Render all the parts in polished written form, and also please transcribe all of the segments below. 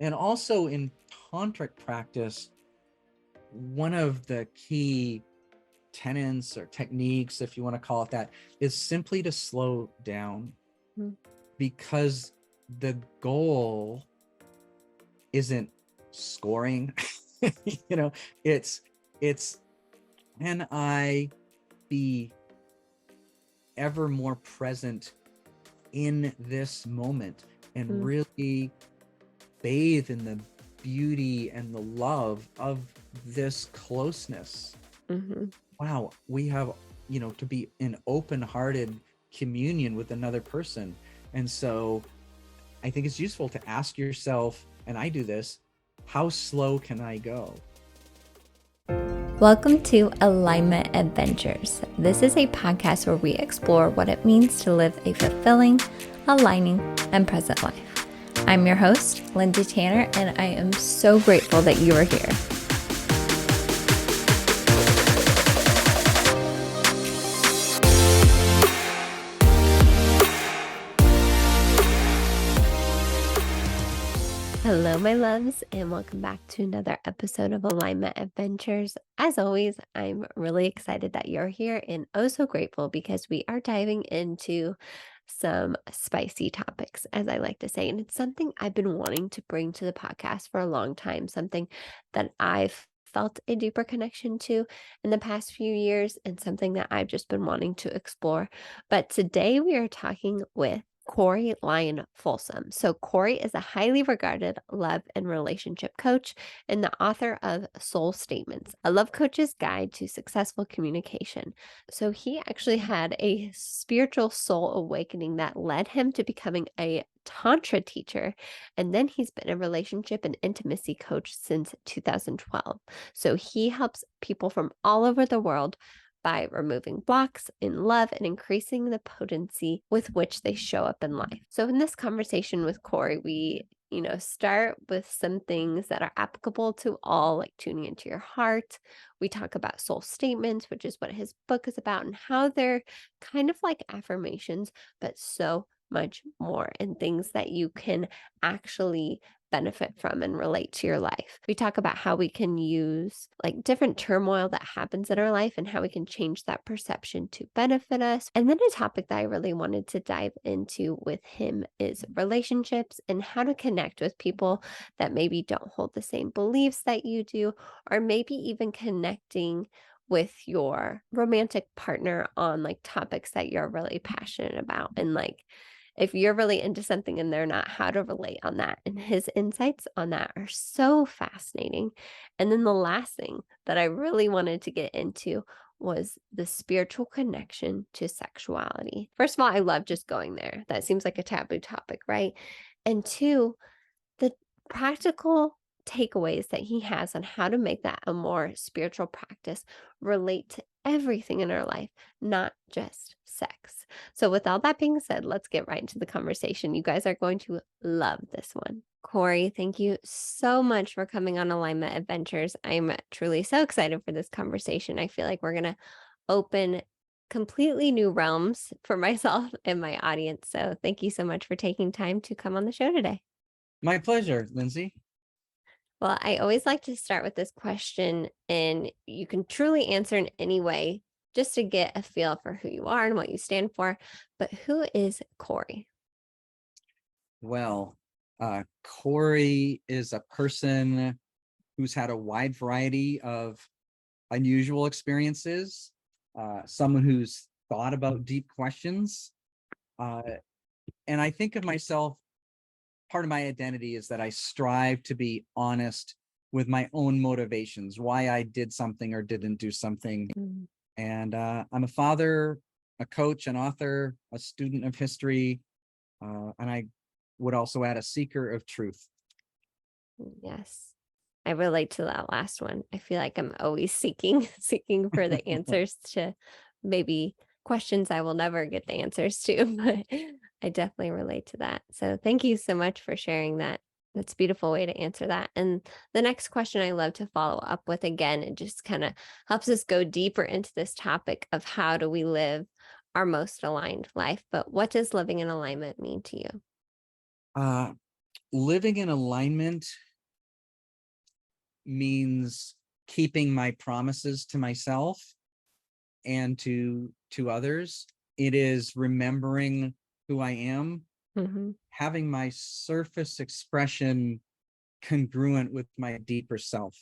And also in tantric practice, one of the key tenets or techniques, if you want to call it that, is simply to slow down, because the goal isn't scoring. it's can I be ever more present in this moment and really bathe in the beauty and the love of this closeness. Wow, we have, to be in open-hearted communion with another person. And so I think it's useful to ask yourself, and I do this, how slow can I go? Welcome to Alignment Adventures. This is a podcast where we explore what it means to live a fulfilling, aligning, and present life. I'm your host, Lindsay Tanner, and I am so grateful that you are here. Hello, my loves, and welcome back to another episode of Alignment Adventures. As always, I'm really excited that you're here and oh so grateful because we are diving into some spicy topics, as I like to say. And it's something I've been wanting to bring to the podcast for a long time, something that I've felt a deeper connection to in the past few years, and something that I've just been wanting to explore. But today we are talking with Lyon Folsom. So Corey is a highly regarded love and relationship coach and the author of Soul Statements, a love coach's guide to successful communication. So he actually had a spiritual soul awakening that led him to becoming a Tantra teacher. And then he's been a relationship and intimacy coach since 2012. So he helps people from all over the world by removing blocks in love and increasing the potency with which they show up in life. So in this conversation with Corey, we start with some things that are applicable to all, like tuning into your heart. We talk about soul statements, which is what his book is about, and how they're kind of like affirmations, but so much more, and things that you can actually benefit from and relate to your life. We talk about how we can use like different turmoil that happens in our life and how we can change that perception to benefit us. And then a topic that I really wanted to dive into with him is relationships and how to connect with people that maybe don't hold the same beliefs that you do, or maybe even connecting with your romantic partner on like topics that you're really passionate about, and like if you're really into something and they're not, how to relate on that. And his insights on that are so fascinating. And then the last thing that I really wanted to get into was the spiritual connection to sexuality. First of all, I love just going there. That seems like a taboo topic, right? And two, the practical takeaways that he has on how to make that a more spiritual practice relate to everything in our life, not just sex. So, with all that being said, let's get right into the conversation. You guys are going to love this one. Corey, thank you so much for coming on Alignment Adventures. I'm truly so excited for this conversation. I feel like we're going to open completely new realms for myself and my audience. So, thank you so much for taking time to come on the show today. My pleasure, Lindsay. Well, I always like to start with this question, and you can truly answer in any way just to get a feel for who you are and what you stand for. But who is Corey? Well, Corey is a person who's had a wide variety of unusual experiences, someone who's thought about deep questions. And I think of myself, part of my identity is that I strive to be honest with my own motivations, why I did something or didn't do something. And I'm a father, a coach, an author, a student of history, and I would also add a seeker of truth. Yes. I relate to that last one. I feel like I'm always seeking for the answers to maybe questions I will never get the answers to, but I definitely relate to that. So thank you so much for sharing that. That's a beautiful way to answer that. And the next question I love to follow up with, again, it just kind of helps us go deeper into this topic of how do we live our most aligned life. But what does living in alignment mean to you? Living in alignment means keeping my promises to myself and to others. It is remembering who I am, Mm-hmm. having my surface expression congruent with my deeper self.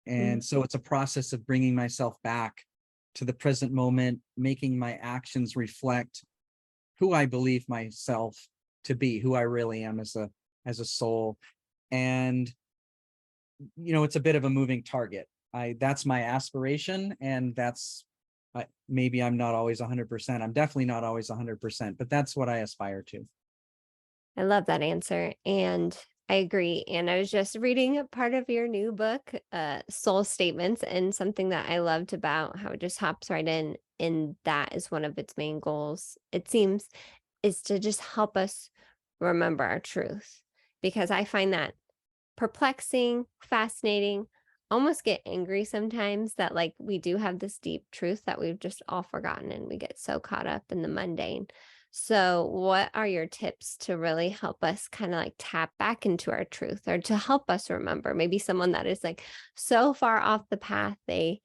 And so it's a process of bringing myself back to the present moment, making my actions reflect who I believe myself to be, who I really am as a soul. And it's a bit of a moving target. That's my aspiration, and that's maybe I'm not always 100%. I'm definitely not always 100%, but that's what I aspire to. I love that answer. And I agree. And I was just reading a part of your new book, Soul Statements, and something that I loved about how it just hops right in. And that is one of its main goals, it seems, is to just help us remember our truth. Because I find that perplexing, fascinating, almost get angry sometimes that like we do have this deep truth that we've just all forgotten and we get so caught up in the mundane. So, what are your tips to really help us kind of like tap back into our truth or to help us remember? Maybe someone that is like so far off the path, they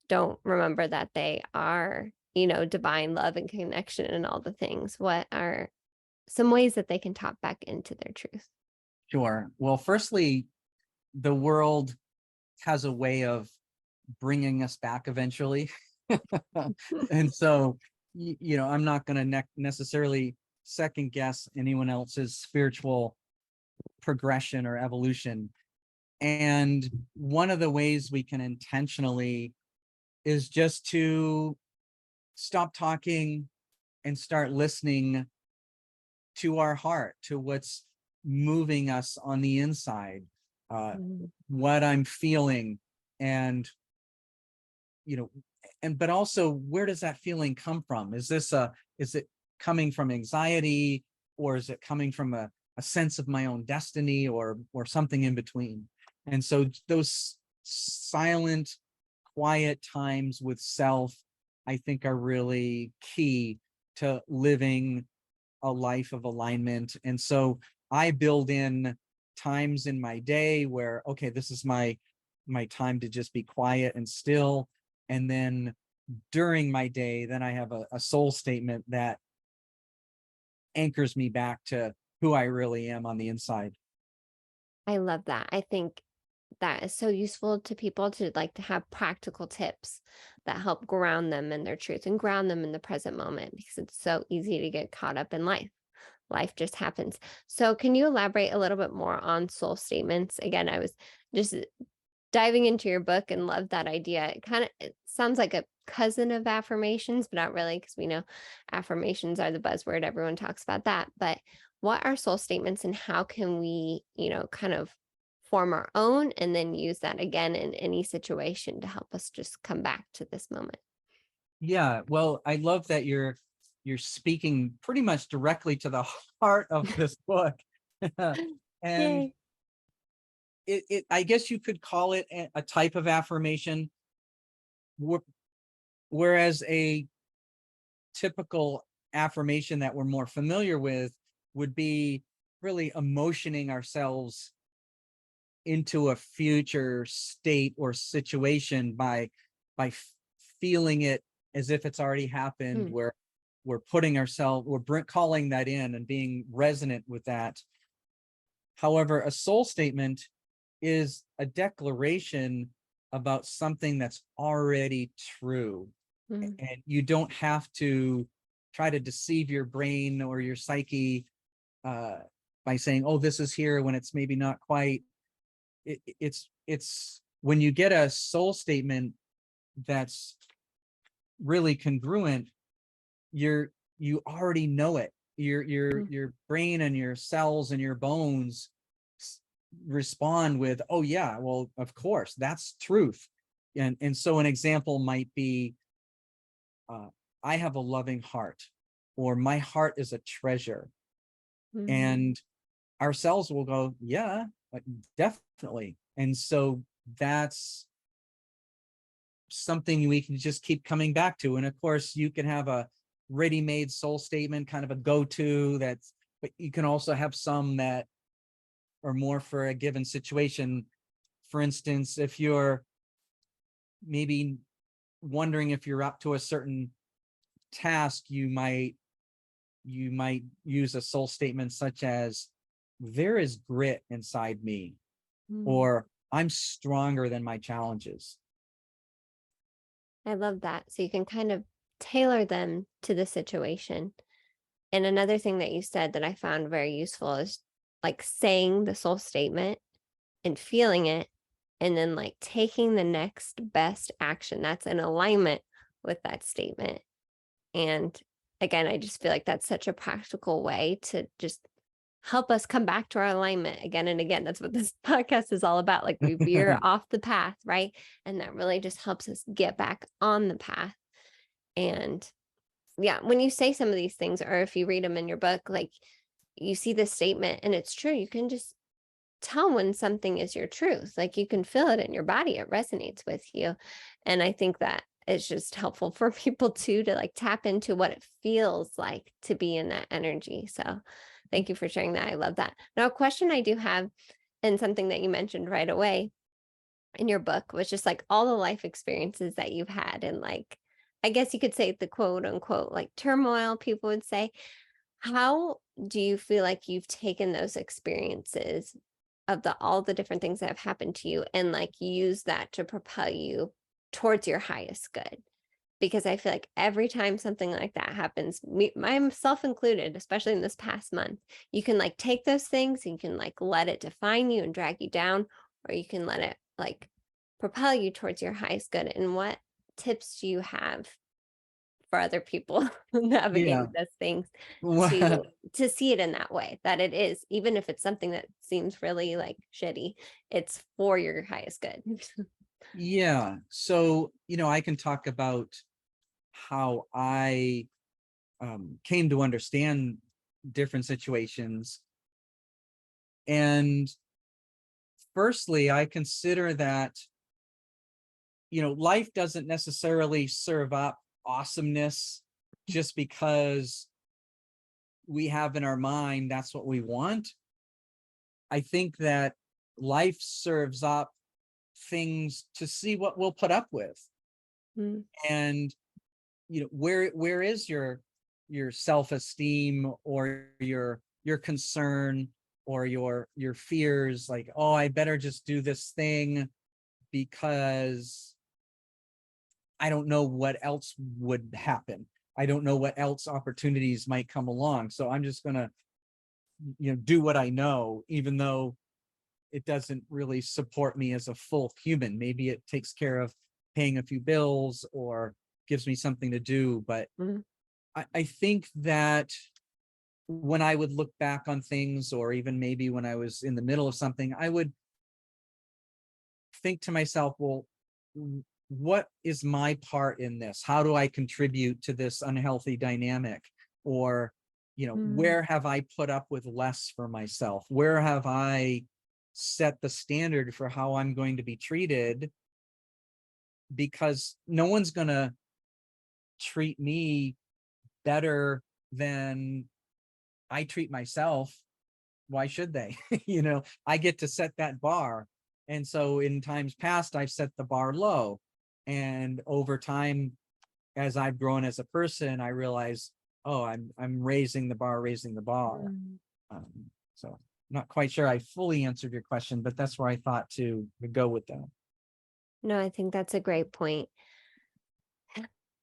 don't remember that they are, divine love and connection and all the things. What are some ways that they can tap back into their truth? Sure. Well, firstly, the world has a way of bringing us back eventually. And so, I'm not going to necessarily second guess anyone else's spiritual progression or evolution. And one of the ways we can intentionally is just to stop talking and start listening to our heart, to what's moving us on the inside, uh, Mm, what I'm feeling, and you know, but also, where does that feeling come from? Is it coming from anxiety, or is it coming from a sense of my own destiny, or something in between? And so those silent, quiet times with self, I think, are really key to living a life of alignment. And so I build in times in my day where, okay, this is my time to just be quiet and still. And then during my day, then I have a soul statement that anchors me back to who I really am on the inside. I love that. I think that is so useful to people to like to have practical tips that help ground them in their truth and ground them in the present moment because it's so easy to get caught up in life. Life just happens. So, can you elaborate a little bit more on soul statements? Again, I was just diving into your book and love that idea. It sounds like a cousin of affirmations, but not really because we know affirmations are the buzzword. Everyone talks about that. But what are soul statements and how can we, kind of form our own and then use that again in any situation to help us just come back to this moment? Yeah, well, I love that you're speaking pretty much directly to the heart of this book. And Yay. it I guess you could call it a type of affirmation, whereas a typical affirmation that we're more familiar with would be really emotioning ourselves into a future state or situation by feeling it as if it's already happened, Mm, where we're putting ourselves, calling that in and being resonant with that. However, a soul statement is a declaration about something that's already true, mm, and you don't have to try to deceive your brain or your psyche uh, by saying, "Oh, this is here," when it's maybe not quite. It's when you get a soul statement that's really congruent, you already know it. mm, Your brain and your cells and your bones respond with, "Oh yeah, well, of course, that's truth." And so an example might be, uh, I have a loving heart, or my heart is a treasure. mm. And our cells will go, yeah, like, definitely. And so that's something we can just keep coming back to. And of course, you can have a ready-made soul statement, kind of a go-to, but you can also have some that or more for a given situation. For instance, if you're maybe wondering if you're up to a certain task, you might use a soul statement such as, there is grit inside me, Mm. or I'm stronger than my challenges. I love that. So you can kind of tailor them to the situation. And another thing that you said that I found very useful is like saying the soul statement and feeling it, and then like taking the next best action that's in alignment with that statement. And again, I just feel like that's such a practical way to just help us come back to our alignment again and again. That's what this podcast is all about. Like we veer off the path, right? And that really just helps us get back on the path. And yeah, when you say some of these things, or if you read them in your book, like you see this statement and it's true, you can just tell when something is your truth. Like you can feel it in your body, it resonates with you. And I think that it's just helpful for people too to like tap into what it feels like to be in that energy. So thank you for sharing that. I love that. Now, a question I do have, and something that you mentioned right away in your book, was just like all the life experiences that you've had, and like, I guess you could say the quote unquote like turmoil, people would say. How do you feel like you've taken those experiences of all the different things that have happened to you and like use that to propel you towards your highest good? Because I feel like every time something like that happens, myself included, especially in this past month, you can like take those things and you can like let it define you and drag you down, or you can let it like propel you towards your highest good. And what tips do you have for other people Yeah. navigating those things Well, to see it in that way, that it is, even if it's something that seems really like shitty, it's for your highest good. yeah. So, I can talk about how I came to understand different situations. And firstly, I consider that, life doesn't necessarily serve up awesomeness just because we have in our mind that's what we want. I think that life serves up things to see what we'll put up with. Mm, And where is your self-esteem, or your concern, or your fears, like, oh, I better just do this thing because I don't know what else would happen. I don't know what else opportunities might come along, so I'm just gonna do what I know, even though it doesn't really support me as a full human. Maybe it takes care of paying a few bills or gives me something to do, but mm, I think that when I would look back on things, or even maybe when I was in the middle of something, I would think to myself, well, what is my part in this? How do I contribute to this unhealthy dynamic? Or, mm, where have I put up with less for myself? Where have I set the standard for how I'm going to be treated? Because no one's going to treat me better than I treat myself. Why should they? I get to set that bar. And so in times past, I've set the bar low. And over time, as I've grown as a person, I realize, oh, I'm raising the bar. mm. Um, so I'm not quite sure I fully answered your question, but that's where I thought to go with that. No, I think that's a great point.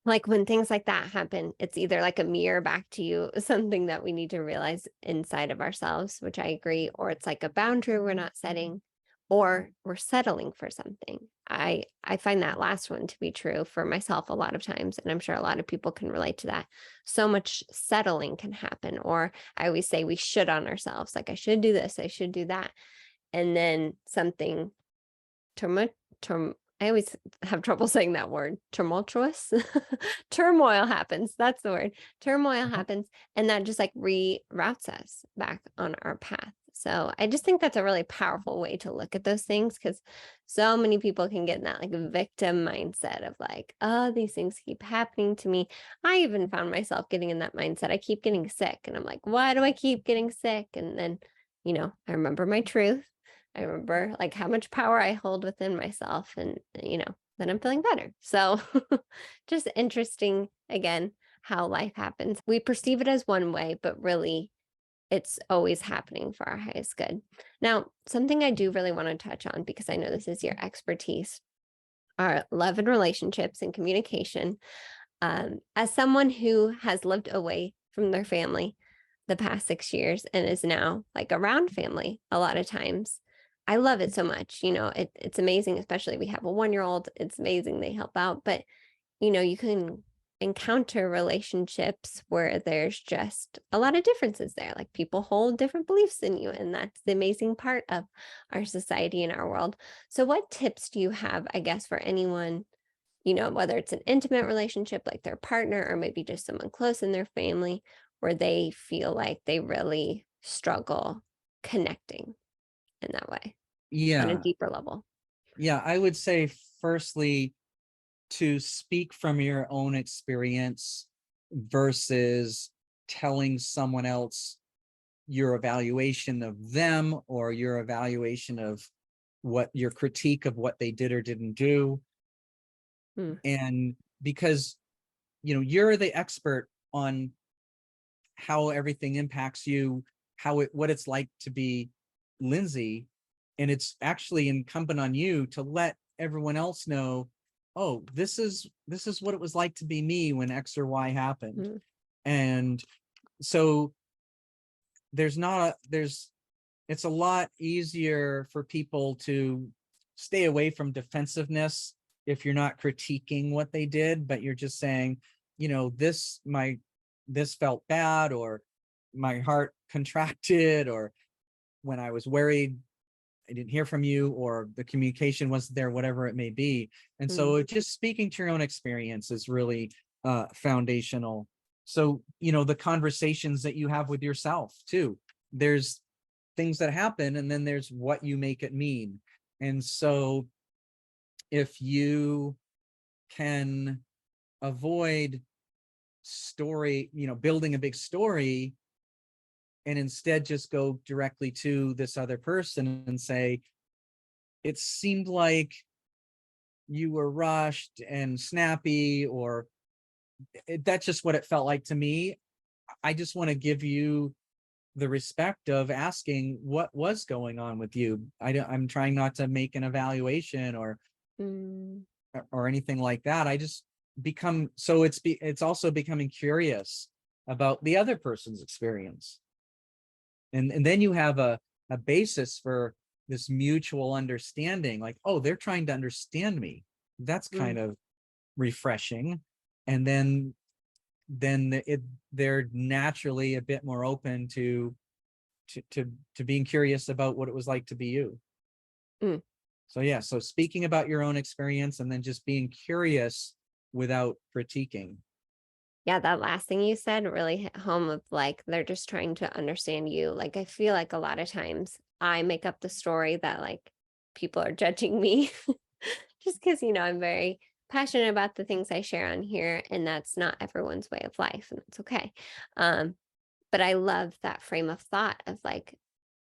Like when things like that happen, it's either like a mirror back to you, something that we need to realize inside of ourselves, which I agree, or it's like a boundary we're not setting, or we're settling for something. I find that last one to be true for myself a lot of times, and I'm sure a lot of people can relate to that. So much settling can happen, or I always say we should on ourselves, like I should do this, I should do that, and then something turmo I always have trouble saying that word, tumultuous. Turmoil happens, that's the word. Turmoil Uh-huh. happens, and that just, like, reroutes us back on our path. So, I just think that's a really powerful way to look at those things, because so many people can get in that, like, victim mindset of, like, "Oh, these things keep happening to me." I even found myself getting in that mindset. I keep getting sick, and I'm like, "Why do I keep getting sick?" And then I remember my truth. I remember like how much power I hold within myself and then I'm feeling better. So just interesting again how life happens. We perceive it as one way, but really it's always happening for our highest good. Now, something I do really want to touch on because I know this is your expertise are love and relationships and communication. As someone who has lived away from their family the past 6 years and is now like around family a lot of times, I love it so much. It's amazing, especially we have a 1 year old. It's amazing they help out, but you can encounter relationships where there's just a lot of differences there. Like people hold different beliefs than you, and that's the amazing part of our society and our world. So, what tips do you have, I guess, for anyone, whether it's an intimate relationship like their partner or maybe just someone close in their family where they feel like they really struggle connecting in that way on a Yeah. deeper level? Yeah. I would say, firstly, to speak from your own experience versus telling someone else your evaluation of them or your evaluation of what your critique of what they did or didn't do. Mm, And because you're the expert on how everything impacts you, what it's like to be Lindsay, and it's actually incumbent on you to let everyone else know, oh, this is what it was like to be me when X or Y happened. mm, And so there's not a there's it's a lot easier for people to stay away from defensiveness if you're not critiquing what they did, but you're just saying, this felt bad, or my heart contracted, or when I was worried, I didn't hear from you, or the communication wasn't there, whatever it may be. And mm, so just speaking to your own experience is really foundational. So, the conversations that you have with yourself too, there's things that happen, and then there's what you make it mean. And so if you can avoid building a big story, and instead just go directly to this other person and say, it seemed like you were rushed and snappy, or that's just what it felt like to me. I just want to give you the respect of asking what was going on with you. I'm trying not to make an evaluation mm. or anything like that. I just become so it's also becoming curious about the other person's experience, and then you have a basis for this mutual understanding. Like, oh, they're trying to understand me. That's Mm. kind of refreshing. And they're naturally a bit more open to being curious about what it was like to be you. Mm. So yeah, so speaking about your own experience and then just being curious without critiquing. Yeah, that last thing you said really hit home of like they're just trying to understand you. Like I feel like a lot of times I make up the story that like people are judging me just because I'm very passionate about the things I share on here and that's not everyone's way of life and that's okay. Um but I love that frame of thought of like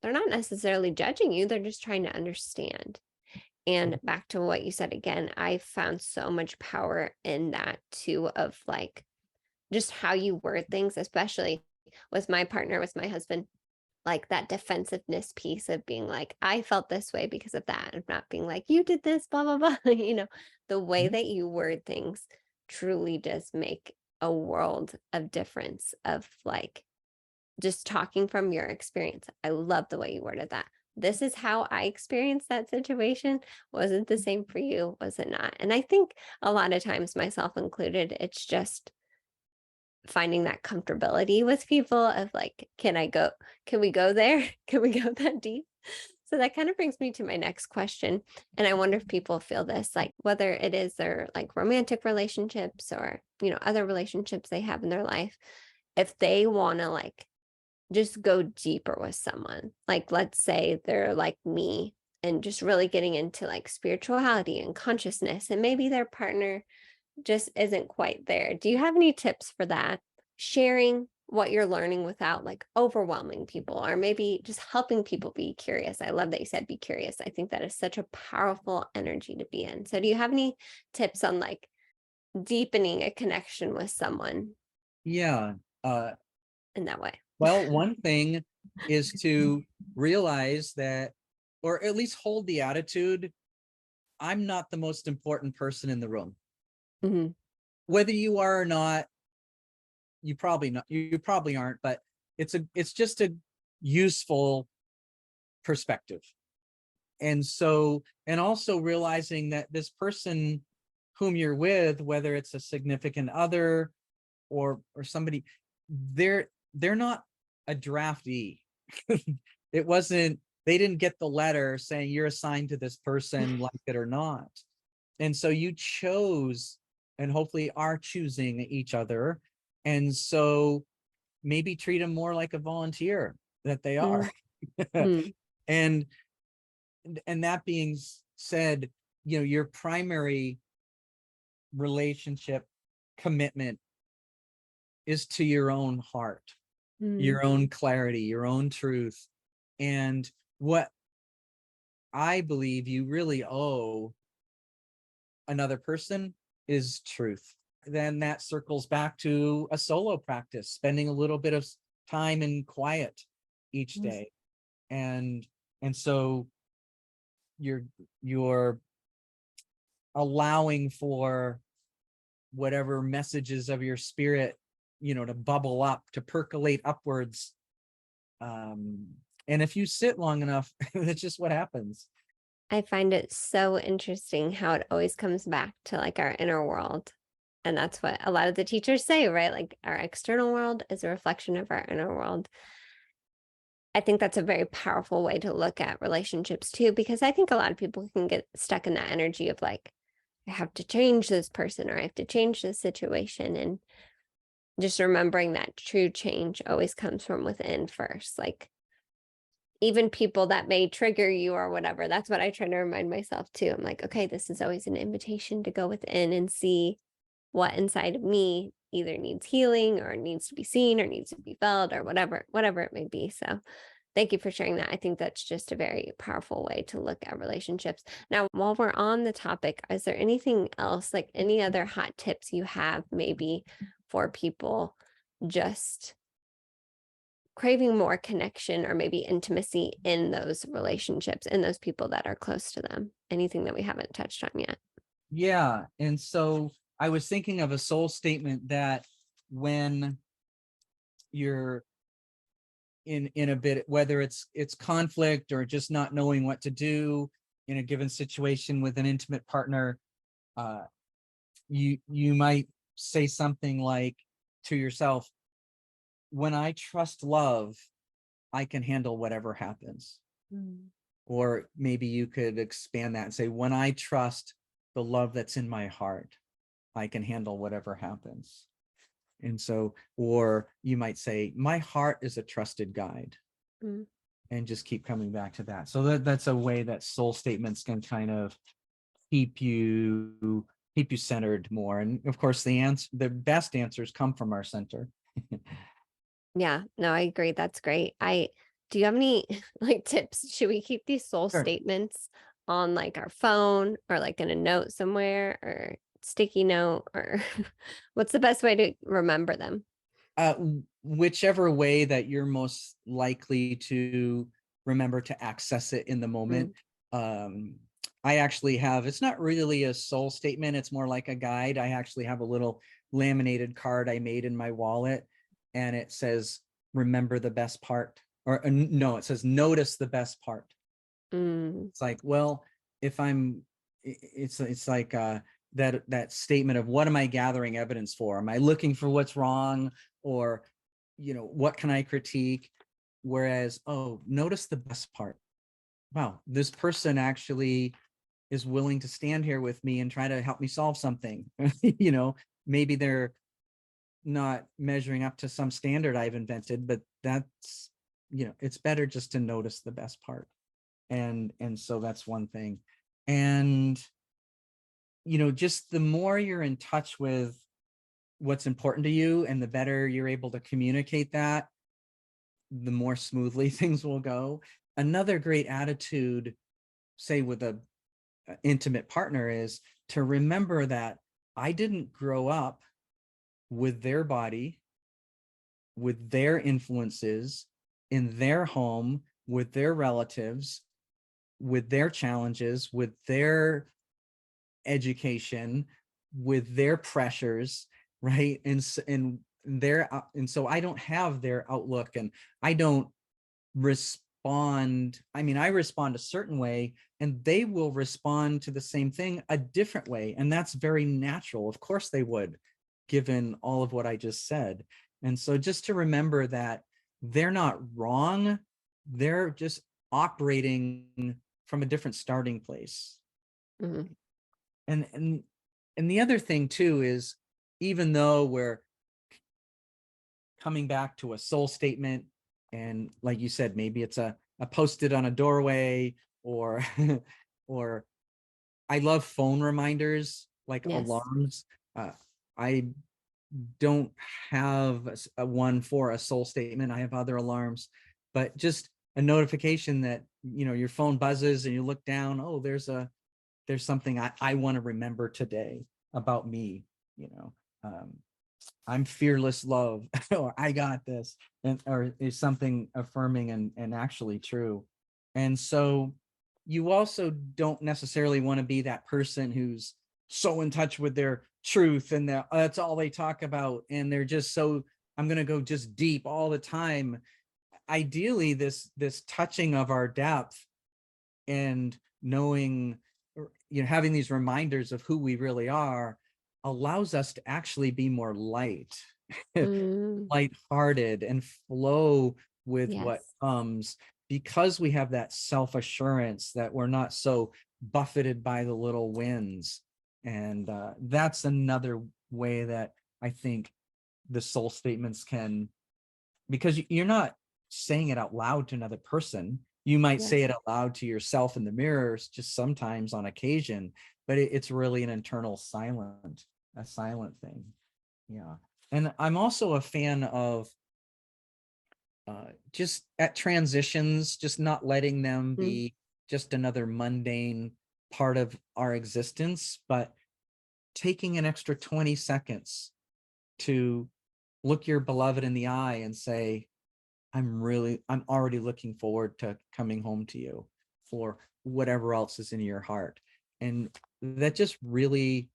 they're not necessarily judging you, they're just trying to understand. And back to what you said again, I found so much power in that too of like just how you word things, especially with my partner, with my husband, like that defensiveness piece of being like, I felt this way because of that. And not being like, you did this, blah, blah, blah. The way Mhm. that you word things truly does make a world of difference of like just talking from your experience. I love the way you worded that. This is how I experienced that situation. Was it the same for you? Was it not? And I think a lot of times, myself included, it's just finding that comfortability with people of like, can we go there? Can we go that deep? So that kind of brings me to my next question. And I wonder if people feel this, like whether it is their like romantic relationships or, other relationships they have in their life, if they want to like just go deeper with someone, like let's say they're like me and just really getting into like spirituality and consciousness, and maybe their partner just isn't quite there. Do you have any tips for that? Sharing what you're learning without like overwhelming people, or maybe just helping people be curious. I love that you said be curious. I think that is such a powerful energy to be in. So do you have any tips on like deepening a connection with someone Yeah. Uh, in that way? well, one thing is to realize that, or at least hold the attitude, I'm not the most important person in the room. Hmm. Whether you are or not, you probably aren't, but it's just a useful perspective. And so, and also realizing that this person whom you're with, whether it's a significant other or somebody, they're not a draftee. It wasn't, they didn't get the letter saying you're assigned to this person, like it or not. And so you chose and hopefully are choosing each other. And so maybe treat them more like a volunteer that they are. Mm-hmm. and and that being said, you know, your primary relationship commitment is to your own heart, your own clarity, your own truth. And what I believe you really owe another person is truth. Then that circles back to a solo practice, spending a little bit of time in quiet each day. And and so you're you're allowing for whatever messages of your spirit, you know, to bubble up, to percolate upwards. And if you sit long enough, that's just what happens. I find it so interesting how it always comes back to like our inner world. And that's what a lot of the teachers say, right? Like our external world is a reflection of our inner world. I think that's a very powerful way to look at relationships too, because I think a lot of people can get stuck in that energy of like, I have to change this person or I have to change this situation. And just remembering that true change always comes from within first. Like, even people that may trigger you or whatever, that's what I try to remind myself too. I'm like, okay, this is always an invitation to go within and see what inside of me either needs healing or needs to be seen or needs to be felt or whatever it may be. So thank you for sharing that. I think that's just a very powerful way to look at relationships. Now, while we're on the topic, is there anything else, like any other hot tips you have maybe for people just craving more connection or maybe intimacy in those relationships, in those people that are close to them? Anything that we haven't touched on yet? Yeah. And so I was thinking of a soul statement that when you're in a bit, whether it's conflict or just not knowing what to do in a given situation with an intimate partner, uh, you might say something like to yourself, when I trust love, I can handle whatever happens. Mm. Or maybe you could expand that and say, when I trust the love that's in my heart, I can handle whatever happens. And so, or you might say, my heart is a trusted guide, Mm. and just keep coming back to that. So that's a way that soul statements can kind of keep you centered more. And of course, the best answers come from our center. Yeah, no, I agree. That's great. Do you have any like tips? Should we keep these soul Sure. statements on like our phone or like in a note somewhere or sticky note, or what's the best way to remember them? uh, Whichever way that you're most likely to remember to access it in the moment. Mm. Um, I actually have, it's not really a soul statement, it's more like a guide. I actually have a little laminated card I made in my wallet, and it says, remember the best part. Or no, it says, notice the best part. Mm. It's like, well, if I'm, it's like that statement of, what am I gathering evidence for? Am I looking for what's wrong, or, you know, what can I critique? Whereas, oh, notice the best part. Wow, this person actually is willing to stand here with me and try to help me solve something. You know, maybe they're not measuring up to some standard I've invented, but that's, you know, it's better just to notice the best part. And so that's one thing. And, you know, just the more you're in touch with what's important to you, and the better you're able to communicate that, the more smoothly things will go. Another great attitude, say with a intimate partner, is to remember that I didn't grow up with their body, with their influences, in their home, with their relatives, with their challenges, with their education, with their pressures, right? And so I don't have their outlook, and I don't respond. I mean, I respond a certain way, and they will respond to the same thing a different way, and that's very natural. Of course they would, given all of what I just said. And so just to remember that they're not wrong, they're just operating from a different starting place. Mhm. And the other thing too is, even though we're coming back to a soul statement, and like you said, maybe it's a post-it on a doorway, or or I love phone reminders, like Yes. alarms. I don't have a one for a soul statement. I have other alarms, but just a notification that, your phone buzzes and you look down, oh, there's something I want to remember today about me, you know. I'm fearless love, or I got this, or is something affirming and actually true. And so you also don't necessarily want to be that person who's so in touch with their truth, and that's all they talk about, and they're just so, I'm going to go just deep all the time. Ideally, this touching of our depth, and knowing, having these reminders of who we really are, allows us to actually be more Mm, lighthearted, and flow with what yes. comes, because we have that self-assurance that we're not so buffeted by the little winds. And that's another way that I think the soul statements can, because you're not saying it out loud to another person. You might say Yes. it out loud to yourself in the mirrors, just sometimes on occasion, but it's really an internal a silent thing. Yeah. And I'm also a fan of just at transitions, just not letting them Mm, be just another mundane part of our existence, but taking an extra 20 seconds to look your beloved in the eye and say, I'm already looking forward to coming home to you, for whatever else is in your heart. And that just really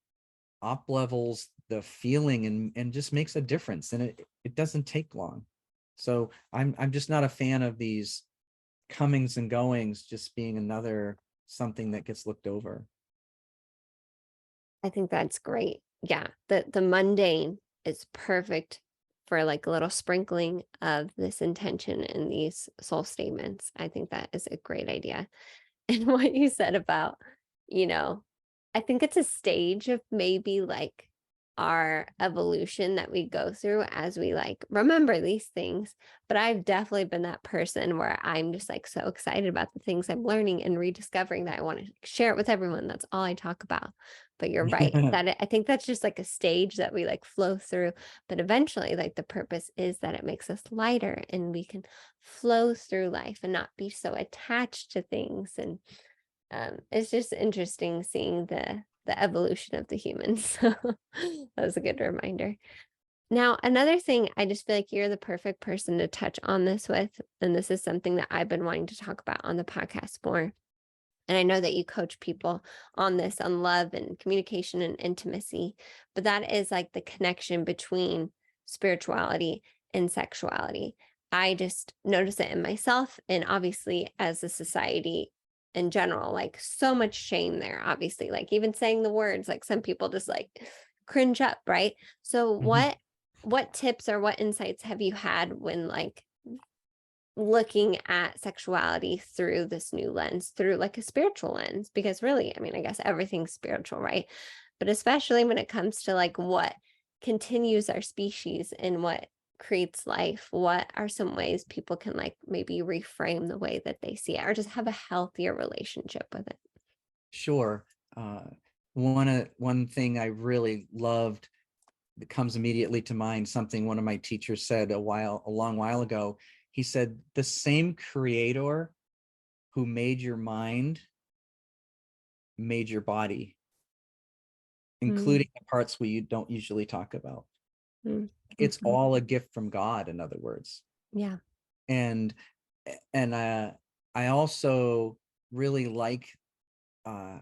up levels the feeling, and just makes a difference. And it doesn't take long. So I'm just not a fan of these comings and goings just being another something that gets looked over. I think that's great. Yeah. The mundane is perfect for like a little sprinkling of this intention in these soul statements. I think that is a great idea. And what you said about, you know, I think it's a stage of maybe like our evolution that we go through as we like remember these things. But I've definitely been that person where I'm just like so excited about the things I'm learning and rediscovering that I want to share it with everyone. That's all I talk about. But you're right. I think that's just like a stage that we like flow through. But eventually, like the purpose is that it makes us lighter and we can flow through life and not be so attached to things. And it's just interesting seeing the evolution of the humans. So that was a good reminder. Now, another thing, I just feel like you're the perfect person to touch on this with, and this is something that I've been wanting to talk about on the podcast more. And I know that you coach people on this, on love and communication and intimacy, but that is like the connection between spirituality and sexuality. I just notice it in myself, and obviously as a society in general, like so much shame there, obviously, like even saying the words, like some people just like cringe up, right? So Mhm. what tips or what insights have you had when like looking at sexuality through this new lens, through like a spiritual lens? Because really, I mean, I guess everything's spiritual, right? But especially when it comes to like what continues our species and what creates life, what are some ways people can like maybe reframe the way that they see it or just have a healthier relationship with it? Sure. Uh, one thing I really loved that comes immediately to mind something one of my teachers said a long while ago. He said, the same creator who made your mind made your body, Mm, including the parts we don't usually talk about. mm, It's mhm. all a gift from God, in other words. Yeah. And and I also really like uh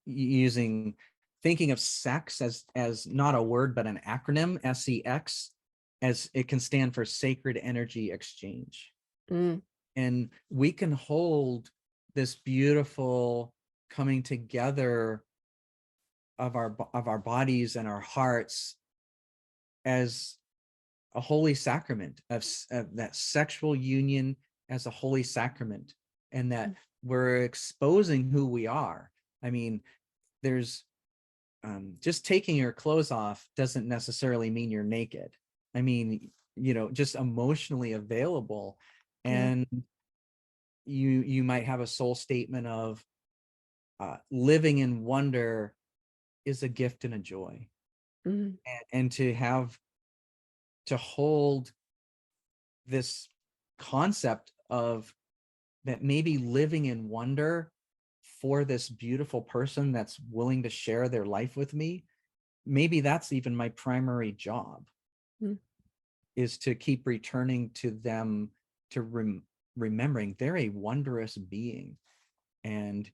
using thinking of sex as not a word but an acronym, SEX, as it can stand for sacred energy exchange. Mm, And we can hold this beautiful coming together of our bodies and our hearts as a holy sacrament of that sexual union as a holy sacrament, and that mm, we're exposing who we are. I mean, there's just taking your clothes off doesn't necessarily mean you're naked. I mean, just emotionally available. yeah. And you might have a soul statement of living in wonder is a gift and a joy. Mm, And to hold this concept of that, maybe living in wonder for this beautiful person that's willing to share their life with me, maybe that's even my primary job, mm, is to keep returning to them, to remembering they're a wondrous being. And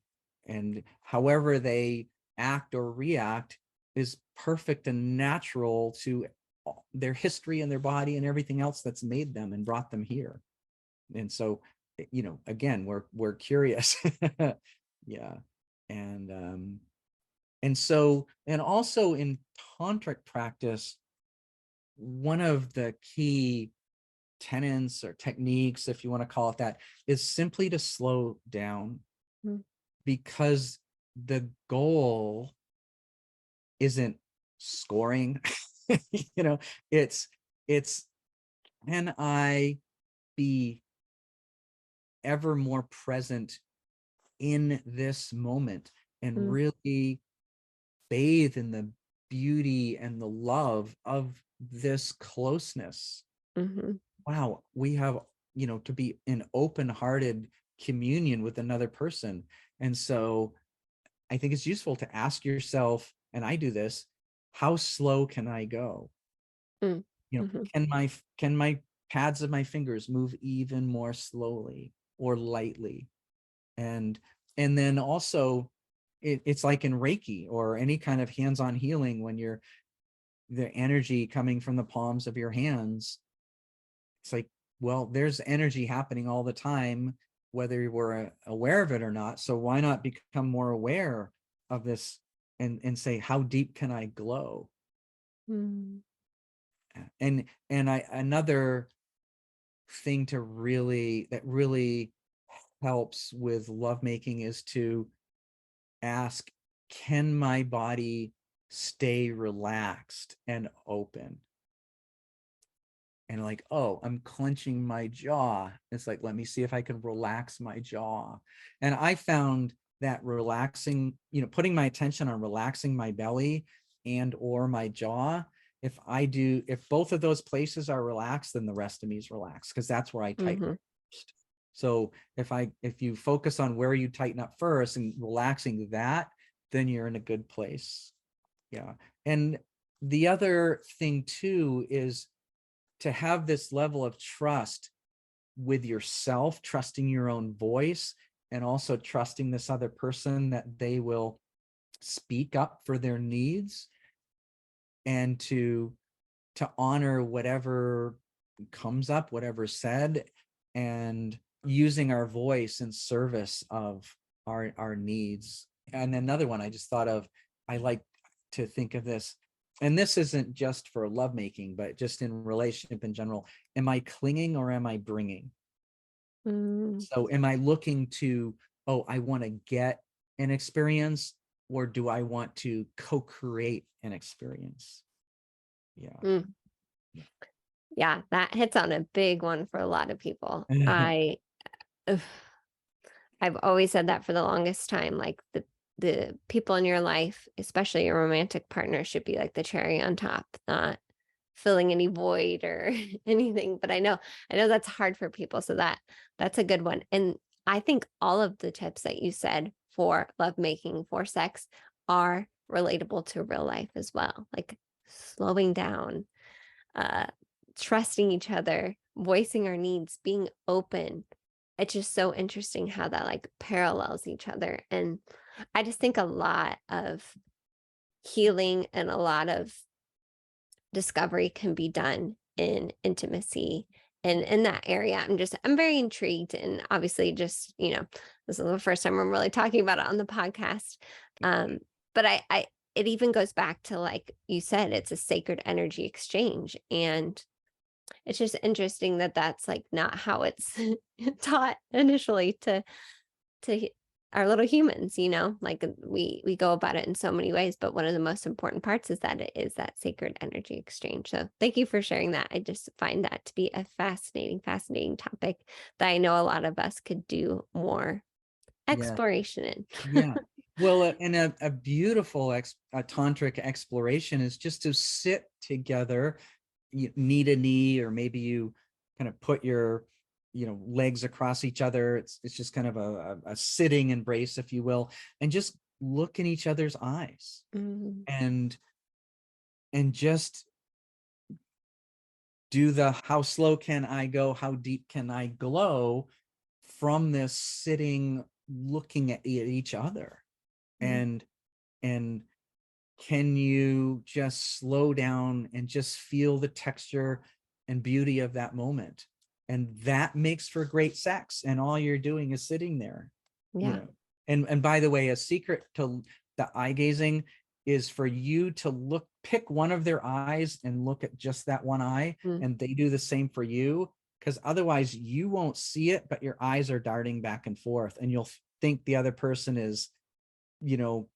and however they act or react is perfect and natural to their history and their body and everything else that's made them and brought them here. And so, again, we're curious. Yeah. And also in tantric practice, one of the key tenets or techniques, if you want to call it that, is simply to slow down, mm, because the goal isn't scoring. you know it's can I be ever more present in this moment and mm, really bathe in the beauty and the love of this closeness. mhm, Wow, we have, to be in open-hearted communion with another person. And so I think it's useful to ask yourself, and I do this, how slow can I go? mm, you know mhm, can my pads of my fingers move even more slowly or lightly? And and then also, it's like in Reiki or any kind of hands-on healing, when you're the energy coming from the palms of your hands, it's like, well, there's energy happening all the time, whether we're aware of it or not. So why not become more aware of this, and say, how deep can I glow? mm, And I another thing that really helps with lovemaking is to ask, can my body stay relaxed and open? And like, oh, I'm clenching my jaw. It's like, let me see if I can relax my jaw. And I found that relaxing, putting my attention on relaxing my belly and or my jaw, if both of those places are relaxed, then the rest of me is relaxed, because that's where I tighten mhm, up first. So if you focus on where you tighten up first and relaxing that, then you're in a good place. Yeah. And the other thing too is to have this level of trust with yourself, trusting your own voice, and also trusting this other person that they will speak up for their needs, and to honor whatever comes up, whatever's said, and using our voice in service of our needs. And another one I just thought of, I like to think of this, and this isn't just for lovemaking, but just in relationship in general. Am I clinging or am I bringing? mm, So am I looking to, oh, I want to get an experience, or do I want to co-create an experience? Yeah. mm. Yeah, that hits on a big one for a lot of people. Ugh, I've always said that for the longest time, like, the people in your life, especially your romantic partner, should be like the cherry on top, not filling any void or anything. But I know that's hard for people. So that's a good one. And I think all of the tips that you said for lovemaking, for sex, are relatable to real life as well. Like slowing down, uh, trusting each other, voicing our needs, being open. It's just so interesting how that like parallels each other. And I just think a lot of healing and a lot of discovery can be done in intimacy and in that area. I'm very intrigued, and obviously just, this is the first time I'm really talking about it on the podcast. Um, but I it even goes back to, like you said, it's a sacred energy exchange. And it's just interesting that that's like not how it's taught initially to our little humans, like we go about it in so many ways, but one of the most important parts is that it is that sacred energy exchange. So thank you for sharing that. I just find that to be a fascinating topic that I know a lot of us could do more Yeah. exploration in. Yeah. Well, and a beautiful a tantric exploration is just to sit together, knee to knee, or maybe you kind of put your, legs across each other. It's just kind of a sitting embrace, if you will, and just look in each other's eyes, Mm, and just do the how slow can I go, how deep can I glow, from this sitting looking at each other. mm, And and can you just slow down and just feel the texture and beauty of that moment? And that makes for great sex, and all you're doing is sitting there, you yeah. know and by the way, a secret to the eye gazing is for you to pick one of their eyes and look at just that one eye, Mm, and they do the same for you, because otherwise you won't see it, but your eyes are darting back and forth, and you'll think the other person is, you know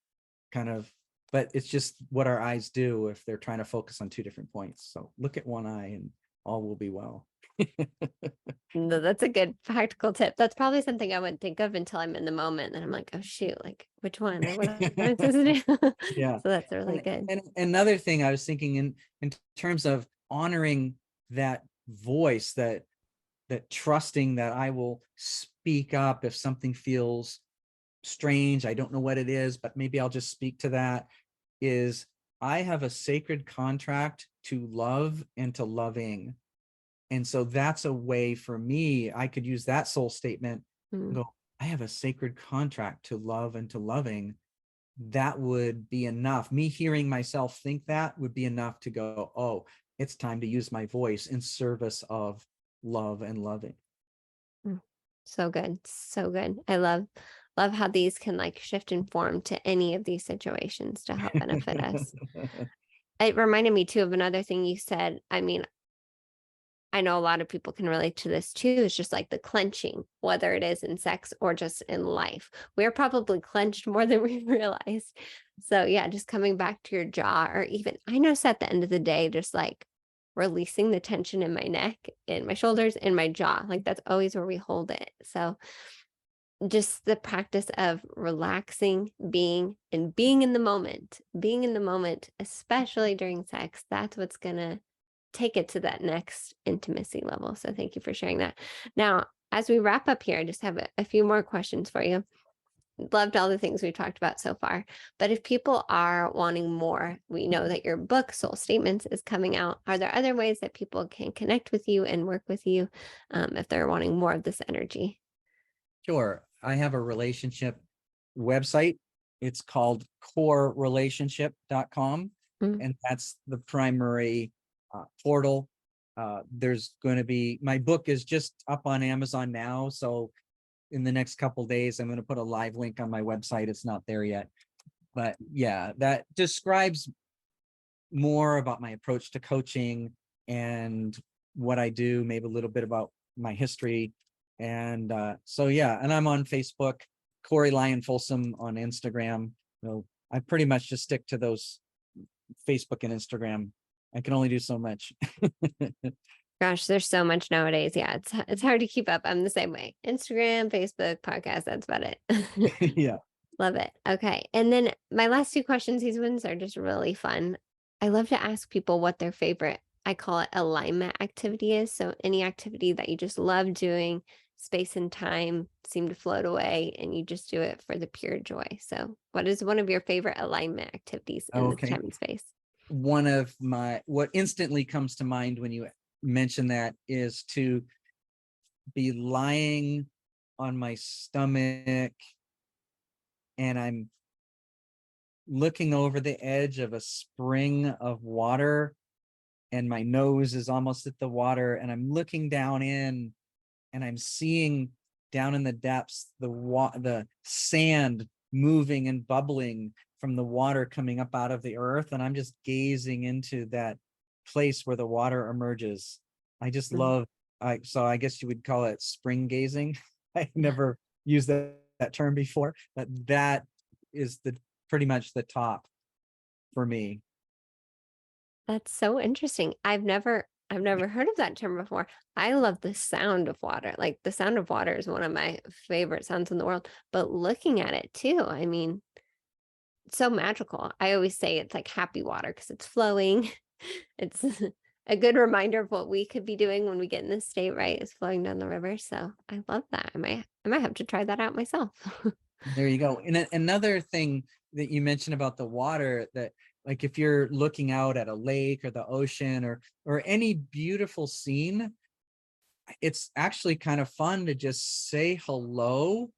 kind of, but it's just what our eyes do if they're trying to focus on two different points. So look at one eye and all will be well. no, that's a good practical tip. That's probably something I wouldn't think of until I'm in the moment. And I'm like, oh shoot, like which one or what am I supposed to do? Yeah. So that's really And, good. and another thing I was thinking in terms of honoring that voice, that trusting that I will speak up if something feels strange, I don't know what it is, but maybe I'll just speak to that, is I have a sacred contract to love and to loving. And so that's a way for me, I could use that soul statement and Mm, go, I have a sacred contract to love and to loving. That would be enough. Me hearing myself think that would be enough to go, oh, it's time to use my voice in service of love and loving. mm. So good. So good. I love how these can like shift and form to any of these situations to help benefit us. It reminded me too of another thing you said. I mean, I know a lot of people can relate to this too. It's just like the clenching, whether it is in sex or just in life. We're probably clenched more than we realize. So, yeah, just coming back to your jaw, or even, I notice at the end of the day, just like releasing the tension in my neck, in my shoulders, in my jaw. Like that's always where we hold it. So, just the practice of relaxing, being being in the moment, especially during sex, that's what's going to take it to that next intimacy level. So thank you for sharing that. Now, as we wrap up here, I just have a few more questions for you. Loved all the things we've talked about so far. But if people are wanting more, we know that your book, Soul Statements, is coming out. Are there other ways that people can connect with you and work with you if they're wanting more of this energy? Sure. I have a relationship website. It's called corerelationship.com. Mm, And that's the primary portal. There's going to be, my book is just up on Amazon now. So in the next couple days, I'm going to put a live link on my website. It's not there yet. But yeah, that describes more about my approach to coaching and what I do, maybe a little bit about my history. And so, yeah, and I'm on Facebook, Corey Lyon Folsom on Instagram. So I pretty much just stick to those, Facebook and Instagram. I can only do so much. gosh, there's so much nowadays. Yeah, it's hard to keep up. I'm the same way. Instagram, Facebook, podcast, that's about it. Yeah. Love it. Okay. And then my last two questions, these ones are just really fun. I love to ask people what their favorite, I call it alignment activity is. So any activity that you just love doing, space and time seem to float away and you just do it for the pure joy. So what is one of your favorite alignment activities in this Okay. time and space? One of what instantly comes to mind when you mention that is to be lying on my stomach and I'm looking over the edge of a spring of water and my nose is almost at the water and I'm looking down in and I'm seeing down in the depths the sand moving and bubbling from the water coming up out of the earth, and I'm just gazing into that place where the water emerges. I just Mhm. love. I guess you would call it spring gazing. I Yeah. never used that term before, but that is the pretty much the top for me. That's so interesting. I've never heard of that term before. I love the sound of water. Like the sound of water is one of my favorite sounds in the world, but looking at it too, I mean, it's so magical. I always say it's like happy water because it's flowing. It's a good reminder of what we could be doing when we get in this state, right? Is flowing down the river. So I love that. I might have to try that out myself. There you go. And another thing that you mentioned about the water, that like if you're looking out at a lake or the ocean or any beautiful scene, it's actually kind of fun to just say hello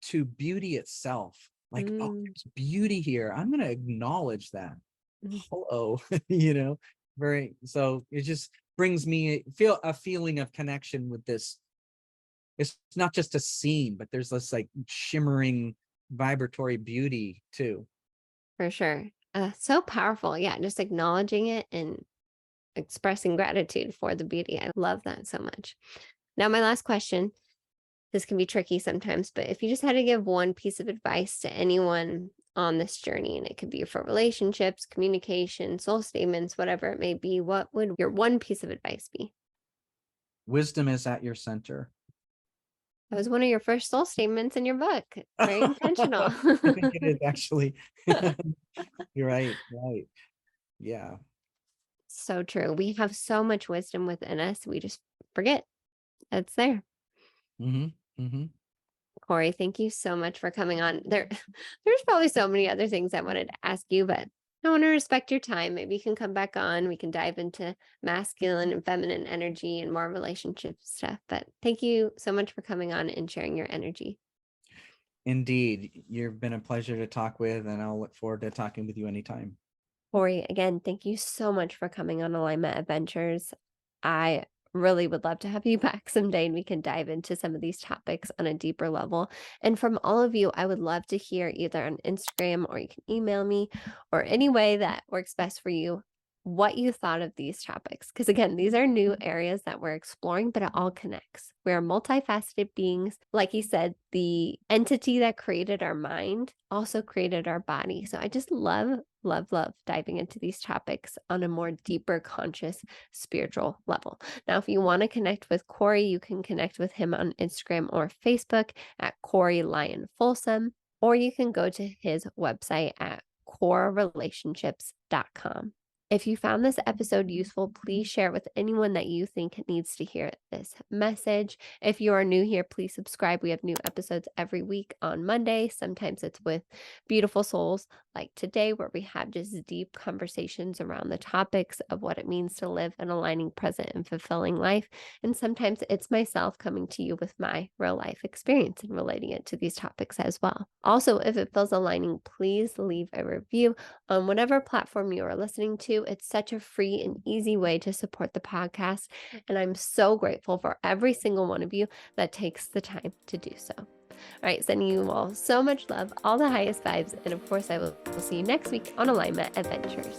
to beauty itself. Like, oh, Mm, there's beauty here. I'm going to acknowledge that. mm, Hello, you know, very, so it just brings me feel a feeling of connection with this. It's not just a scene, but there's this like shimmering vibratory beauty too. for sure. So powerful. Yeah, just acknowledging it and expressing gratitude for the beauty. I love that so much. Now, my last question, this can be tricky sometimes, but if you just had to give one piece of advice to anyone on this journey, and it could be for relationships, communication, soul statements, whatever it may be, what would your one piece of advice be? Wisdom is at your center. That was one of your first soul statements in your book. Very intentional. I think it is actually. You're right. Right. Yeah. So true. We have so much wisdom within us. We just forget it's there. Mm-hmm. Mm-hmm. Corey, thank you so much for coming on. There's probably so many other things I wanted to ask you, but I want to respect your time. Maybe you can come back on. We can dive into masculine and feminine energy and more relationship stuff. But thank you so much for coming on and sharing your energy. Indeed. You've been a pleasure to talk with, and I'll look forward to talking with you anytime. Corey, again, thank you so much for coming on Alignment Adventures. I really would love to have you back someday and we can dive into some of these topics on a deeper level. And from all of you, I would love to hear either on Instagram or you can email me or any way that works best for you what you thought of these topics. Because again, these are new areas that we're exploring, but it all connects. We're multifaceted beings. Like you said, the entity that created our mind also created our body. So I just love diving into these topics on a more deeper, conscious, spiritual level. Now, if you want to connect with Corey, you can connect with him on Instagram or Facebook at Corey Lyon Folsom, or you can go to his website at corerelationships.com. If you found this episode useful, please share it with anyone that you think needs to hear this message. If you are new here, please subscribe. We have new episodes every week on Monday. Sometimes it's with beautiful souls like today, where we have just deep conversations around the topics of what it means to live an aligning, present, and fulfilling life. And sometimes it's myself coming to you with my real life experience and relating it to these topics as well. Also, if it feels aligning, please leave a review on whatever platform you are listening to. It's such a free and easy way to support the podcast. And I'm so grateful for every single one of you that takes the time to do so. All right, sending you all so much love, all the highest vibes. And of course, I will see you next week on Alignment Adventures.